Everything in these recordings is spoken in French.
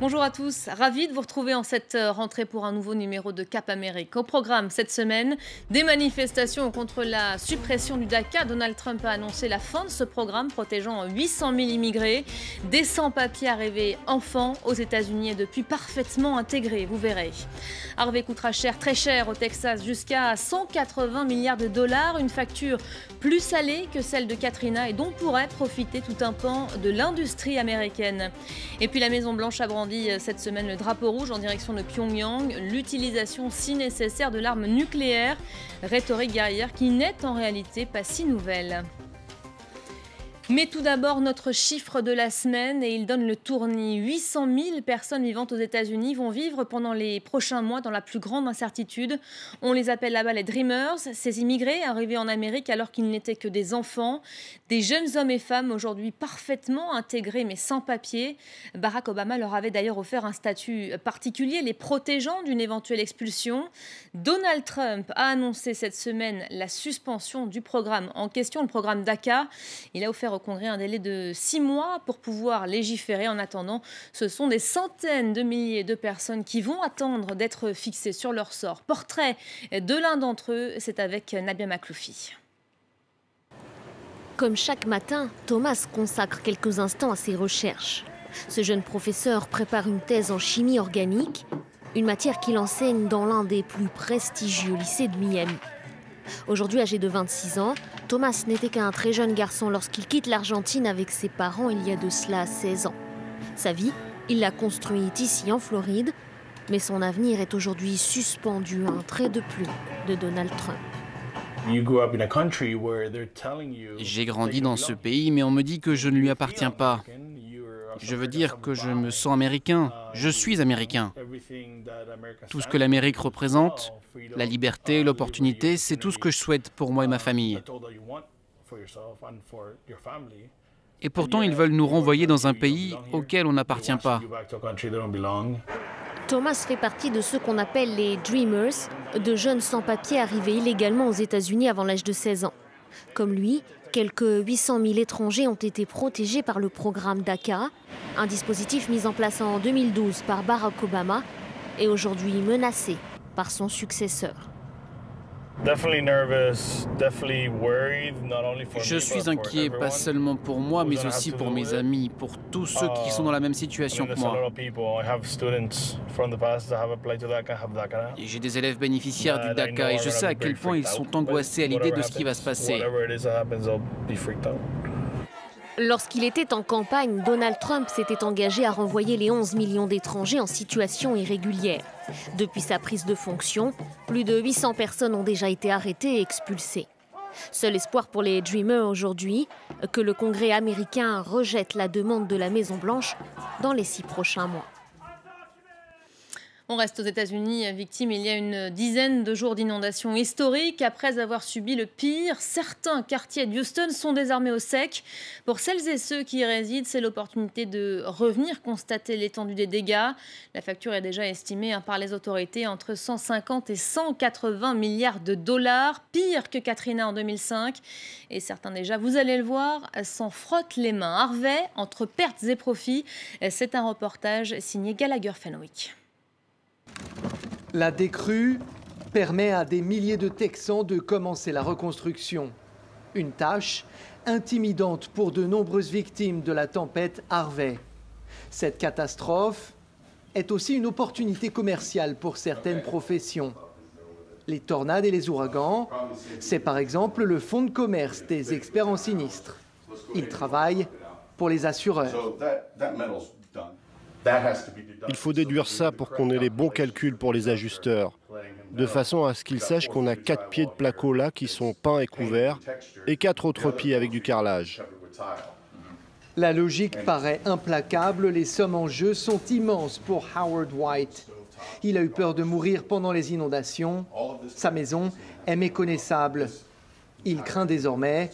Bonjour à tous, ravi de vous retrouver en cette rentrée pour un nouveau numéro de Cap Amérique. Au programme cette semaine, des manifestations contre la suppression du DACA. Donald Trump a annoncé la fin de ce programme protégeant 800 000 immigrés. Des sans-papiers arrivés enfants aux États-Unis et depuis parfaitement intégrés, vous verrez. Harvey coûtera cher, très cher au Texas, jusqu'à 180 milliards de dollars. Une facture plus salée que celle de Katrina et dont pourrait profiter tout un pan de l'industrie américaine. Et puis la Maison-Blanche a brandi cette semaine le drapeau rouge en direction de Pyongyang, l'utilisation si nécessaire de l'arme nucléaire, rhétorique guerrière qui n'est en réalité pas si nouvelle. Mais tout d'abord, notre chiffre de la semaine, et il donne le tournis. 800 000 personnes vivant aux États-Unis vont vivre pendant les prochains mois dans la plus grande incertitude. On les appelle là-bas les Dreamers, ces immigrés arrivés en Amérique alors qu'ils n'étaient que des enfants, des jeunes hommes et femmes aujourd'hui parfaitement intégrés mais sans papier. Barack Obama leur avait d'ailleurs offert un statut particulier, les protégeant d'une éventuelle expulsion. Donald Trump a annoncé cette semaine la suspension du programme en question, le programme DACA. Il a offert au Congrès un délai de 6 mois pour pouvoir légiférer. En attendant, ce sont des centaines de milliers de personnes qui vont attendre d'être fixées sur leur sort. Portrait de l'un d'entre eux, c'est avec Nabia Makloufi. Comme chaque matin, Thomas consacre quelques instants à ses recherches. Ce jeune professeur prépare une thèse en chimie organique, une matière qu'il enseigne dans l'un des plus prestigieux lycées de Miami. Aujourd'hui âgé de 26 ans, Thomas n'était qu'un très jeune garçon lorsqu'il quitte l'Argentine avec ses parents il y a de cela 16 ans. Sa vie, il l'a construite ici en Floride, mais son avenir est aujourd'hui suspendu à un trait de plume de Donald Trump. J'ai grandi dans ce pays, mais on me dit que je ne lui appartiens pas. Je veux dire que je me sens américain. Je suis américain. Tout ce que l'Amérique représente, la liberté, l'opportunité, c'est tout ce que je souhaite pour moi et ma famille. Et pourtant, ils veulent nous renvoyer dans un pays auquel on n'appartient pas. Thomas fait partie de ceux qu'on appelle les Dreamers, de jeunes sans-papiers arrivés illégalement aux États-Unis avant l'âge de 16 ans. Comme lui, quelques 800 000 étrangers ont été protégés par le programme DACA, un dispositif mis en place en 2012 par Barack Obama et aujourd'hui menacé par son successeur. Je suis inquiet, pas seulement pour moi, mais aussi pour mes amis, pour tous ceux qui sont dans la même situation que moi. Et j'ai des élèves bénéficiaires du DACA et je sais à quel point ils sont angoissés à l'idée de ce qui va se passer. Lorsqu'il était en campagne, Donald Trump s'était engagé à renvoyer les 11 millions d'étrangers en situation irrégulière. Depuis sa prise de fonction, plus de 800 personnes ont déjà été arrêtées et expulsées. Seul espoir pour les Dreamers aujourd'hui, que le Congrès américain rejette la demande de la Maison-Blanche dans les 6 prochains mois. On reste aux États-Unis, victime il y a une dizaine de jours d'inondations historiques. Après avoir subi le pire, certains quartiers de Houston sont désormais au sec. Pour celles et ceux qui y résident, c'est l'opportunité de revenir constater l'étendue des dégâts. La facture est déjà estimée par les autorités entre 150 et 180 milliards de dollars, pire que Katrina en 2005. Et certains déjà, vous allez le voir, s'en frottent les mains. Harvey, entre pertes et profits, c'est un reportage signé Gallagher Fenwick. La décrue permet à des milliers de Texans de commencer la reconstruction. Une tâche intimidante pour de nombreuses victimes de la tempête Harvey. Cette catastrophe est aussi une opportunité commerciale pour certaines professions. Les tornades et les ouragans, c'est par exemple le fonds de commerce des experts en sinistres. Ils travaillent pour les assureurs. Il faut déduire ça pour qu'on ait les bons calculs pour les ajusteurs, de façon à ce qu'ils sachent qu'on a 4 pieds de placo là qui sont peints et couverts, et 4 autres pieds avec du carrelage. La logique paraît implacable, les sommes en jeu sont immenses pour Howard White. Il a eu peur de mourir pendant les inondations. Sa maison est méconnaissable. Il craint désormais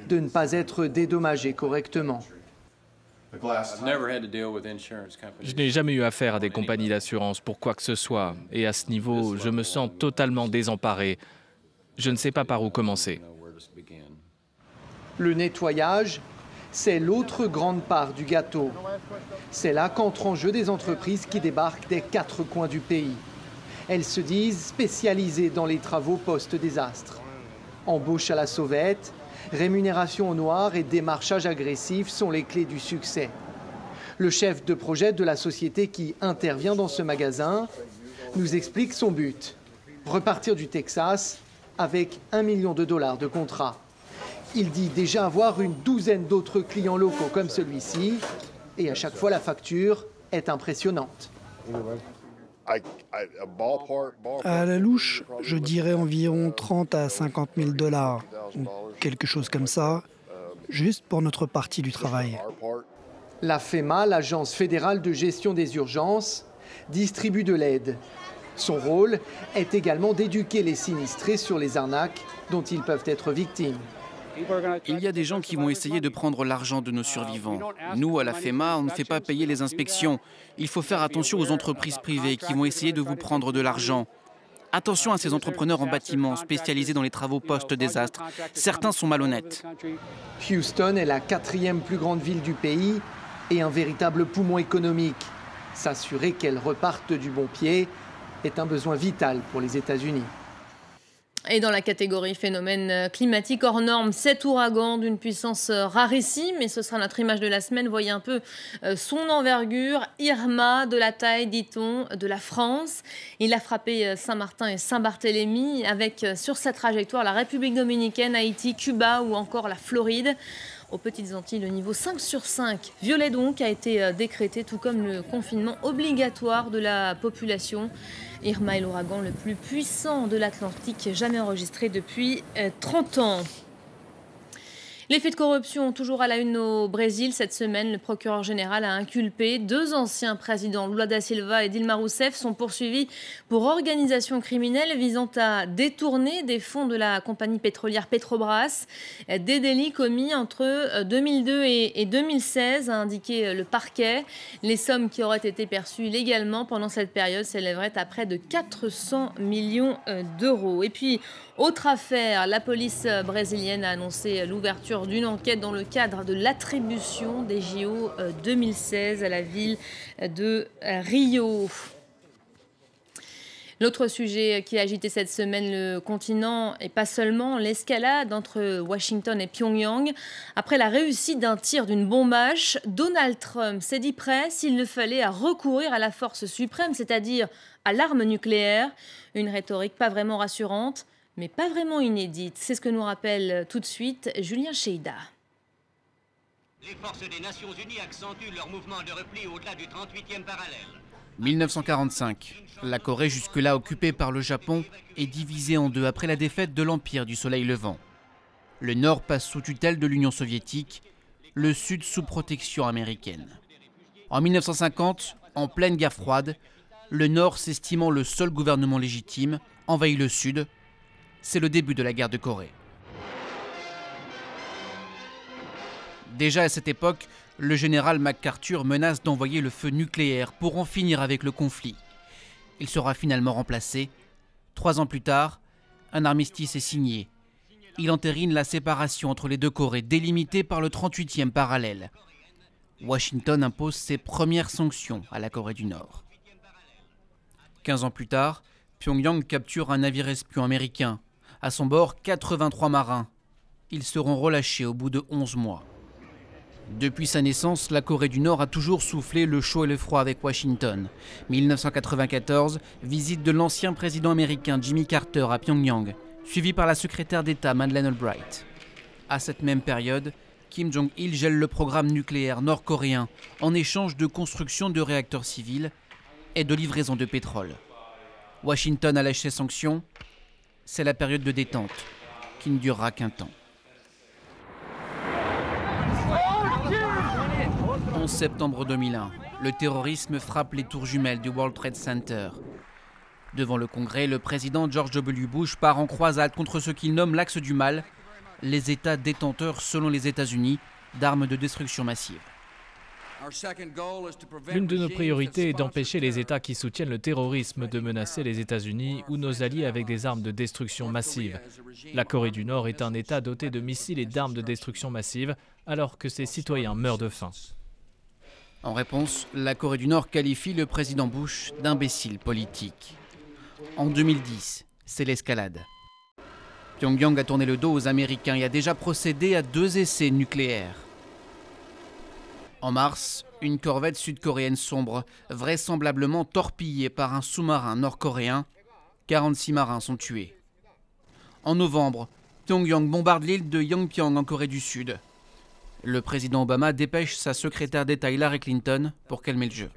de ne pas être dédommagé correctement. Je n'ai jamais eu affaire à des compagnies d'assurance pour quoi que ce soit. Et à ce niveau, je me sens totalement désemparé. Je ne sais pas par où commencer. Le nettoyage c'est l'autre grande part du gâteau. C'est là qu'entrent en jeu des entreprises qui débarquent des 4 coins du pays. Elles se disent spécialisées dans les travaux post-désastre. Embauche à la sauvette, rémunération au noir et démarchage agressif sont les clés du succès. Le chef de projet de la société qui intervient dans ce magasin nous explique son but. Repartir du Texas avec $1 million de contrat. Il dit déjà avoir une douzaine d'autres clients locaux comme celui-ci et à chaque fois la facture est impressionnante. À la louche, je dirais environ 30 à 50 000 $, ou quelque chose comme ça, juste pour notre partie du travail. La FEMA, l'Agence fédérale de gestion des urgences, distribue de l'aide. Son rôle est également d'éduquer les sinistrés sur les arnaques dont ils peuvent être victimes. Il y a des gens qui vont essayer de prendre l'argent de nos survivants. Nous, à la FEMA, on ne fait pas payer les inspections. Il faut faire attention aux entreprises privées qui vont essayer de vous prendre de l'argent. Attention à ces entrepreneurs en bâtiment spécialisés dans les travaux post-désastre. Certains sont malhonnêtes. Houston est la 4e plus grande ville du pays et un véritable poumon économique. S'assurer qu'elle reparte du bon pied est un besoin vital pour les États-Unis. Et dans la catégorie phénomène climatique hors norme, 7 ouragans d'une puissance rarissime, et ce sera notre image de la semaine. Voyez un peu son envergure. Irma, de la taille, dit-on, de la France. Il a frappé Saint-Martin et Saint-Barthélemy, avec sur sa trajectoire la République dominicaine, Haïti, Cuba ou encore la Floride. Aux Petites Antilles, le niveau 5 sur 5, violet donc, a été décrété, tout comme le confinement obligatoire de la population. Irma est l'ouragan le plus puissant de l'Atlantique jamais enregistré depuis 30 ans. Les faits de corruption toujours à la une au Brésil. Cette semaine, le procureur général a inculpé 2 anciens présidents. Lula da Silva et Dilma Rousseff sont poursuivis pour organisation criminelle visant à détourner des fonds de la compagnie pétrolière Petrobras. Des délits commis entre 2002 et 2016, a indiqué le parquet. Les sommes qui auraient été perçues illégalement pendant cette période s'élèveraient à près de 400 millions d'euros. Et puis, autre affaire, la police brésilienne a annoncé l'ouverture d'une enquête dans le cadre de l'attribution des JO 2016 à la ville de Rio. L'autre sujet qui a agité cette semaine le continent, et pas seulement, l'escalade entre Washington et Pyongyang. Après la réussite d'un tir d'une bombe H, Donald Trump s'est dit prêt, s'il le fallait, à recourir à la force suprême, c'est-à-dire à l'arme nucléaire. Une rhétorique pas vraiment rassurante, mais pas vraiment inédite. C'est ce que nous rappelle tout de suite Julien Cheida. Les forces des Nations Unies accentuent leur mouvement de repli au-delà du 38e parallèle. 1945. La Corée, jusque-là occupée par le Japon, est divisée en 2 après la défaite de l'Empire du Soleil Levant. Le Nord passe sous tutelle de l'Union soviétique, le Sud sous protection américaine. En 1950, en pleine guerre froide, le Nord, s'estimant le seul gouvernement légitime, envahit le Sud. C'est le début de la guerre de Corée. Déjà à cette époque, le général MacArthur menace d'envoyer le feu nucléaire pour en finir avec le conflit. Il sera finalement remplacé. 3 ans plus tard, un armistice est signé. Il entérine la séparation entre les 2 Corées, délimitée par le 38e parallèle. Washington impose ses premières sanctions à la Corée du Nord. 15 ans plus tard, Pyongyang capture un navire espion américain. À son bord, 83 marins. Ils seront relâchés au bout de 11 mois. Depuis sa naissance, la Corée du Nord a toujours soufflé le chaud et le froid avec Washington. 1994, visite de l'ancien président américain Jimmy Carter à Pyongyang, suivi par la secrétaire d'État Madeleine Albright. À cette même période, Kim Jong-il gèle le programme nucléaire nord-coréen en échange de construction de réacteurs civils et de livraison de pétrole. Washington allège ses sanctions. C'est la période de détente, qui ne durera qu'un temps. 11 septembre 2001, le terrorisme frappe les tours jumelles du World Trade Center. Devant le Congrès, le président George W. Bush part en croisade contre ce qu'il nomme l'axe du mal, les États détenteurs, selon les États-Unis, d'armes de destruction massive. L'une de nos priorités est d'empêcher les États qui soutiennent le terrorisme de menacer les États-Unis ou nos alliés avec des armes de destruction massive. La Corée du Nord est un État doté de missiles et d'armes de destruction massive, alors que ses citoyens meurent de faim. En réponse, la Corée du Nord qualifie le président Bush d'imbécile politique. En 2010, c'est l'escalade. Pyongyang a tourné le dos aux Américains et a déjà procédé à 2 essais nucléaires. En mars, une corvette sud-coréenne sombre, vraisemblablement torpillée par un sous-marin nord-coréen. 46 marins sont tués. En novembre, Pyongyang bombarde l'île de Yongpyong en Corée du Sud. Le président Obama dépêche sa secrétaire d'État Hillary Clinton pour calmer le jeu.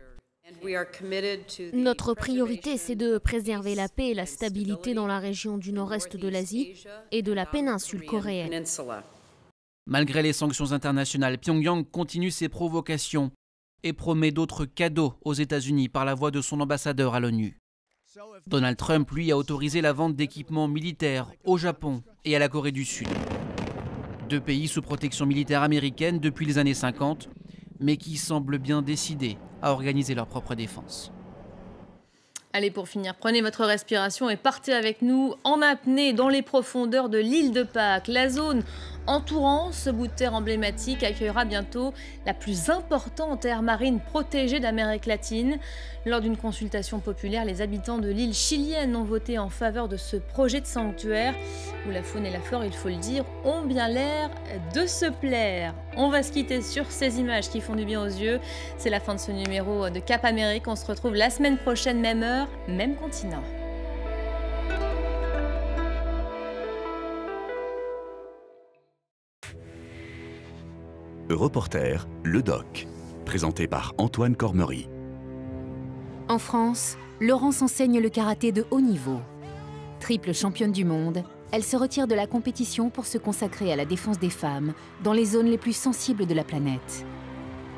Notre priorité, c'est de préserver la paix et la stabilité dans la région du nord-est de l'Asie et de la péninsule coréenne. Malgré les sanctions internationales, Pyongyang continue ses provocations et promet d'autres cadeaux aux États-Unis par la voix de son ambassadeur à l'ONU. Donald Trump, lui, a autorisé la vente d'équipements militaires au Japon et à la Corée du Sud. 2 pays sous protection militaire américaine depuis les années 50, mais qui semblent bien décidés à organiser leur propre défense. Allez, pour finir, prenez votre respiration et partez avec nous en apnée dans les profondeurs de l'île de Pâques. La zone entourant ce bout de terre emblématique accueillera bientôt la plus importante aire marine protégée d'Amérique latine. Lors d'une consultation populaire, les habitants de l'île chilienne ont voté en faveur de ce projet de sanctuaire où la faune et la flore, il faut le dire, ont bien l'air de se plaire. On va se quitter sur ces images qui font du bien aux yeux. C'est la fin de ce numéro de Cap Amérique. On se retrouve la semaine prochaine, même heure, même continent. Reporter, le doc, présenté par Antoine Cormery. En France, Laurence enseigne le karaté de haut niveau. Triple championne du monde, elle se retire de la compétition pour se consacrer à la défense des femmes dans les zones les plus sensibles de la planète.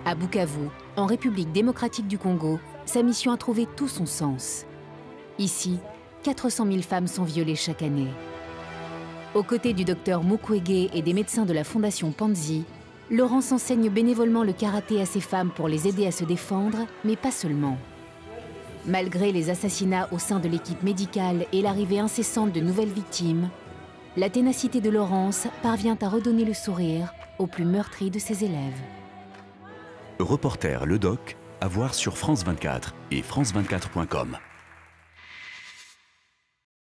À Bukavu, en République démocratique du Congo, sa mission a trouvé tout son sens. Ici, 400 000 femmes sont violées chaque année. Aux côtés du docteur Mukwege et des médecins de la Fondation Panzi, Laurence enseigne bénévolement le karaté à ces femmes pour les aider à se défendre, mais pas seulement. Malgré les assassinats au sein de l'équipe médicale et l'arrivée incessante de nouvelles victimes, la ténacité de Laurence parvient à redonner le sourire aux plus meurtris de ses élèves. Reporter, le doc, à voir sur France 24 et france24.com.